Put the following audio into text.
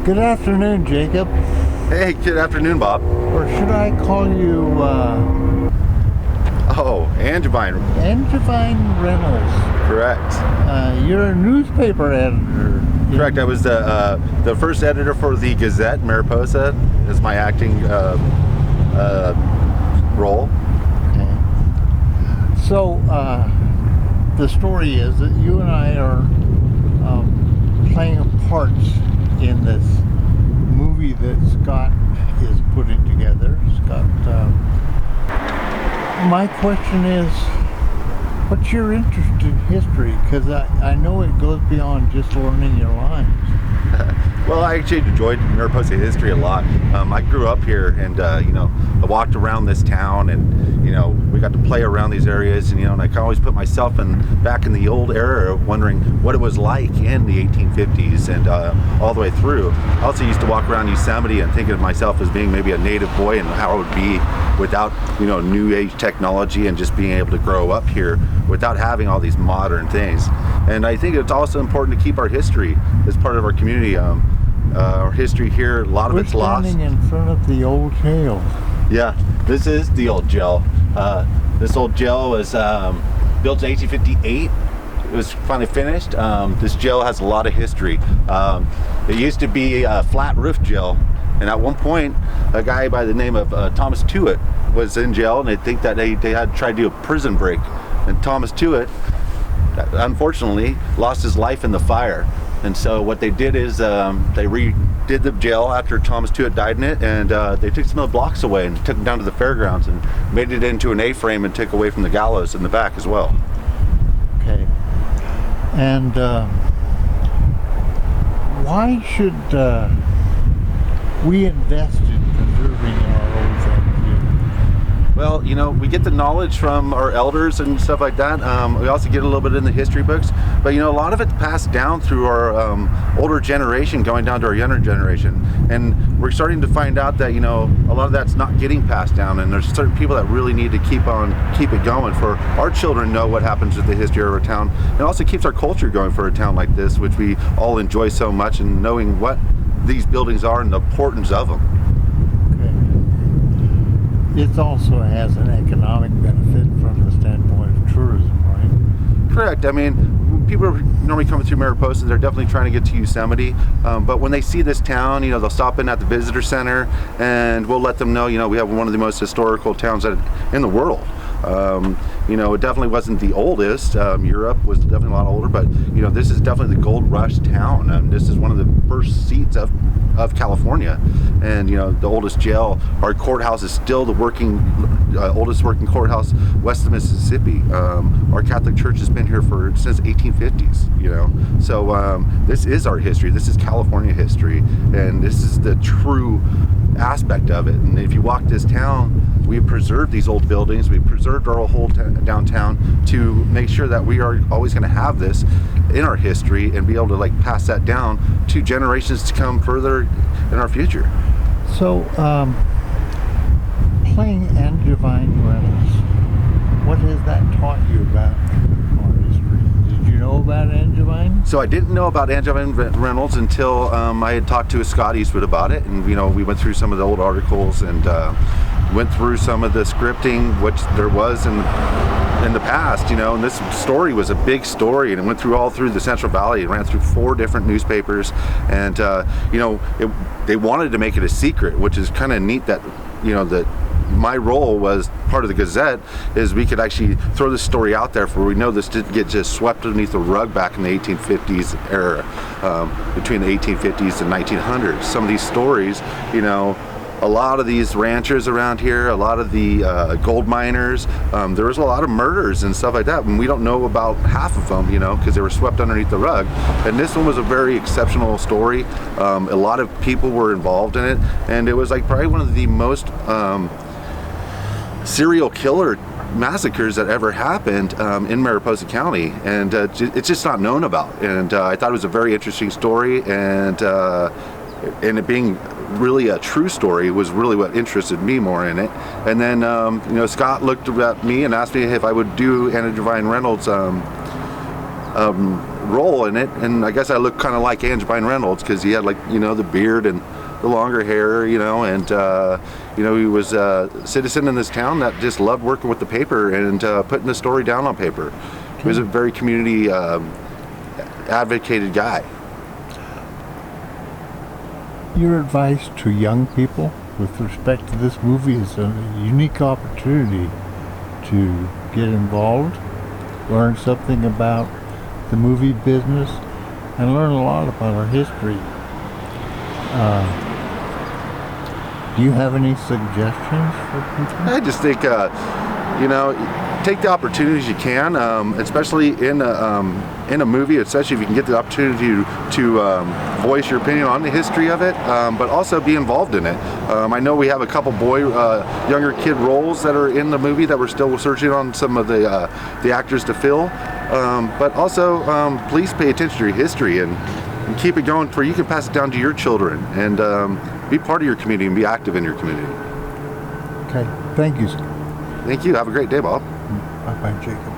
Good afternoon, Jacob. Hey, good afternoon, Bob. Or should I call you, Angevine. Angevine Reynolds. Correct. You're a newspaper editor. Correct. I was the first editor for the Gazette, Mariposa, as my acting role. Okay. So, the story is that you and I are playing parts in this movie that Scott is putting together. Scott, my question is, what's your interest in history? Because I know it goes beyond just learning your lines. Well, I actually enjoyed Mariposa history a lot. I grew up here, and I walked around this town, and we got to play around these areas, and I can always put myself back in the old era, wondering what it was like in the 1850s and all the way through. I also used to walk around Yosemite and think of myself as being maybe a native boy and how it would be without new age technology and just being able to grow up here without having all these modern things. And I think it's also important to keep our history as part of our community. Our history here, a lot of it's lost. We're standing in front of the old jail. Yeah, this is the old jail. This old jail was built in 1858. It was finally finished. This jail has a lot of history. It used to be a flat roof jail, and at one point, a guy by the name of Thomas Tuitt was in jail, and they think that they had tried to do a prison break. And Thomas Tuitt, unfortunately, lost his life in the fire. And so what they did is they redid the jail after Thomas Tuitt died in it, and they took some of the blocks away and took them down to the fairgrounds and made it into an A-frame and took away from the gallows in the back as well. Okay. And why should we invest in preserving our old things? Well, we get the knowledge from our elders and stuff like that. We also get a little bit in the history books, but a lot of it's passed down through our older generation going down to our younger generation, and we're starting to find out that a lot of that's not getting passed down, and there's certain people that really need to keep it going for our children know what happens with the history of our town, and also keeps our culture going for a town like this, which we all enjoy so much, and knowing what these buildings are and the importance of them. It also has an economic benefit from the standpoint of tourism, right? Correct. I mean, people are normally coming through Mariposa, they're definitely trying to get to Yosemite, but when they see this town, they'll stop in at the visitor center, and we'll let them know, we have one of the most historical towns in the world. It definitely wasn't the oldest. Europe was definitely a lot older, but this is definitely the gold rush town. This is one of the first seats of California, and the oldest jail. Our courthouse is still the oldest working courthouse west of Mississippi. Our Catholic Church has been here since 1850s. So this is our history. This is California history, and this is the true aspect of it. And if you walk this town, we preserved these old buildings, we preserved our whole downtown to make sure that we are always going to have this in our history and be able to pass that down to generations to come further in our future. So playing Angevine Reynolds, what has that taught you about our history? Did you know about Angevine? So I didn't know about Angevine Reynolds until I had talked to Scott Eastwood about it, and we went through some of the old articles and went through some of the scripting which there was in the past, and this story was a big story, and it went all through the Central Valley. It ran through 4 different newspapers, and they wanted to make it a secret, which is kind of neat that that my role was part of the Gazette is we could actually throw this story out there, for we know this didn't get just swept underneath the rug back in the 1850s era, between the 1850s and 1900s. Some of these stories, a lot of these ranchers around here, a lot of the gold miners, there was a lot of murders and stuff like that, and we don't know about half of them, because they were swept underneath the rug. And this one was a very exceptional story. A lot of people were involved in it, and it was probably one of the most serial killer massacres that ever happened in Mariposa County, and it's just not known about. And I thought it was a very interesting story, and it being really a true story was really what interested me more in it. And then Scott looked at me and asked me if I would do Angevine Reynolds role in it, and I guess I look kind of like Angebine Reynolds because he had, like, you know, the beard and the longer hair, you know, and you know, he was a citizen in this town that just loved working with the paper and putting the story down on paper. He was a very community advocated guy. Your advice to young people with respect to this movie is a unique opportunity to get involved, learn something about the movie business, and learn a lot about our history. Do you have any suggestions for people? I just think, you know, take the opportunities you can, especially in a movie, especially if you can get the opportunity to voice your opinion on the history of it, but also be involved in it. I know we have a couple younger kid roles that are in the movie that we're still searching on some of the actors to fill, but also please pay attention to your history and keep it going where you can pass it down to your children and be part of your community and be active in your community. Okay, thank you, sir. Thank you. Have a great day, Bob. Bye-bye, Jacob.